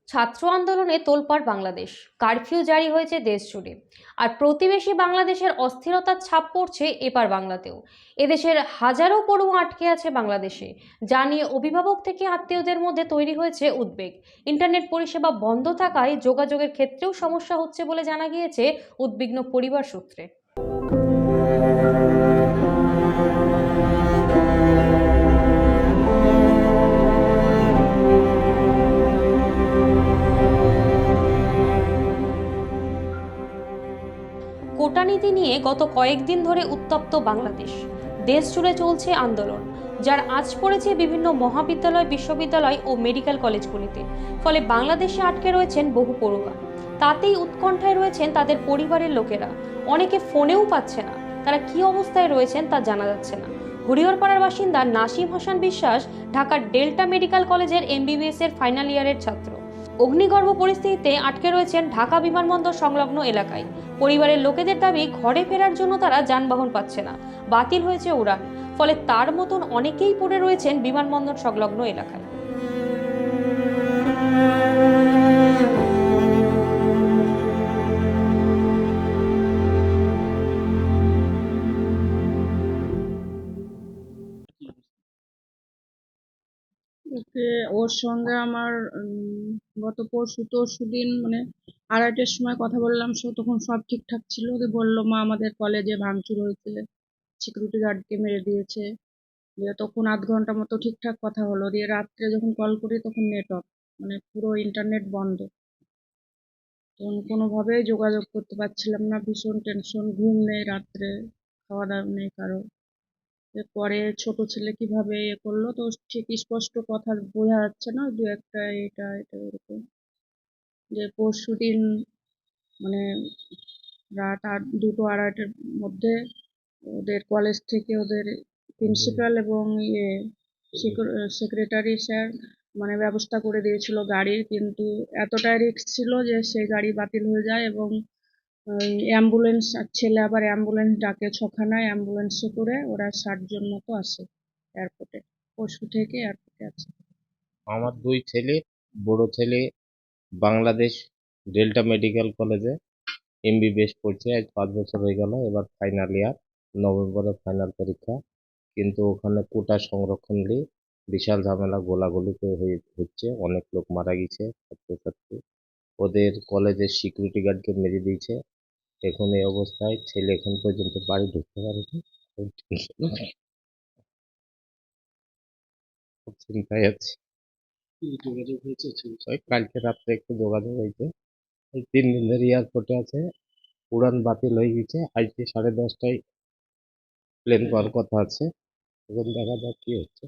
ছাত্র আন্দোলনে তোলপাড় বাংলাদেশ, কারফিউ জারি হয়েছে দেশ জুড়ে। আর প্রতিবেশী বাংলাদেশের অস্থিরতার ছাপ পড়ছে এপার বাংলাতেও। এদেশের হাজারো পড়ুয়া আটকে আছে বাংলাদেশে, যা নিয়ে অভিভাবক থেকে আত্মীয়দের মধ্যে তৈরি হয়েছে উদ্বেগ। ইন্টারনেট পরিষেবা বন্ধ থাকায় যোগাযোগের ক্ষেত্রেও সমস্যা হচ্ছে বলে জানা গিয়েছে উদ্বিগ্ন পরিবার সূত্রে। কোটা নীতি নিয়ে গত কয়েকদিন ধরে উত্তপ্ত বাংলাদেশ। দেশ জুড়ে চলছে আন্দোলন, যার আঁচ পড়েছে বিভিন্ন মহাবিদ্যালয়, বিশ্ববিদ্যালয় ও মেডিকেল কলেজগুলিতে। ফলে বাংলাদেশে আটকে রয়েছেন বহু পড়ুয়া। তাতেই উৎকণ্ঠায় রয়েছেন তাদের পরিবারের লোকেরা। অনেকে ফোনেও পাচ্ছে না, তারা কি অবস্থায় রয়েছেন তা জানা যাচ্ছে না। হরিহরপাড়ার বাসিন্দা নাসিম হাসান বিশ্বাস ঢাকার ডেল্টা মেডিকেল কলেজের MBBS এর ফাইনাল ইয়ারের ছাত্র। অগ্নিগর্ভ পরিস্থিতিতে আটকে রয়েছেন ঢাকা বিমানবন্দর সংলগ্ন এলাকায়। পরিবারের লোকেদের দাবি, ঘরে ফেরার জন্য তারা যানবাহন পাচ্ছে না, বাতিল হয়েছে উড়ান। ফলে তার মতন অনেকেই পড়ে রয়েছেন বিমানবন্দর সংলগ্ন এলাকায়। ওর সঙ্গে আমার গত পরশু দিন মানে 2:30টার সময় কথা বললাম। তখন সব ঠিকঠাক ছিল। ওদের বললো, মা আমাদের কলেজে ভাঙচুর হয়েছে, সিকিউরিটি গার্ডকে মেরে দিয়েছে। দিয়ে তখন 0.5 ঘন্টা মতো ঠিকঠাক কথা হলো। দিয়ে রাত্রে যখন কল করি তখন নেট অফ, মানে পুরো ইন্টারনেট বন্ধ। তখন কোনোভাবেই যোগাযোগ করতে পারছিলাম না। ভীষণ টেনশন, ঘুম নেই রাত্রে, খাওয়া দাওয়া নেই কারো। পরে ছোট ছেলে কিভাবে করলো তো ঠিক স্পষ্ট কথা বোঝা যাচ্ছে না, দু একটা এটা এটা এরকম। যে পরশুদিন মানে রাত 2টো 2:30টার মধ্যে ওদের কলেজ থেকে ওদের প্রিন্সিপাল এবং সেক্রেটারি স্যার মানে ব্যবস্থা করে দিয়েছিল গাড়ির, কিন্তু এতটাই রিস্ক ছিল যে সেই গাড়ি বাতিল হয়ে যায় এবং অ্যাম্বুলেন্স, ছেলে আবার অ্যাম্বুলেন্স ডাকে 6খানায় অ্যাম্বুলেন্সে করে ওরা 60 জন মতো আসে এয়ারপোর্টে। পরশু থেকে এয়ারপোর্টে আছে। আমার 2 ছেলে, বড় ছেলে বাংলাদেশ ডেল্টা মেডিকেল কলেজে MBBS পড়ছে, আজ 5 বছর হয়ে গেল। এবার ফাইনাল ইয়ার, নভেম্বরে ফাইনাল পরীক্ষা। কিন্তু ওখানে কোটা সংরক্ষণ নিয়ে বিশাল ঝামেলা, গোলাগুলি হচ্ছে, অনেক লোক মারা গেছে ছাত্রছাত্রী। ওদের কলেজের সিকিউরিটি গার্ডকে মেরে দিয়েছে। এখন এই অবস্থায় ছেলে এখন পর্যন্ত বাড়ি ঢুকতে পারেনি। খুব চিন্তায় আছে। যোগাযোগ হয়েছে? কালকে রাত্রে একটু যোগাযোগ হয়েছে। এই 3 দিন ধরে এয়ারপোর্টে আছে, উড়ান বাতিল হয়ে গেছে। আজকে 10:30টায় প্লেন পাওয়ার কথা আছে। এখন দেখা যাক কি হচ্ছে।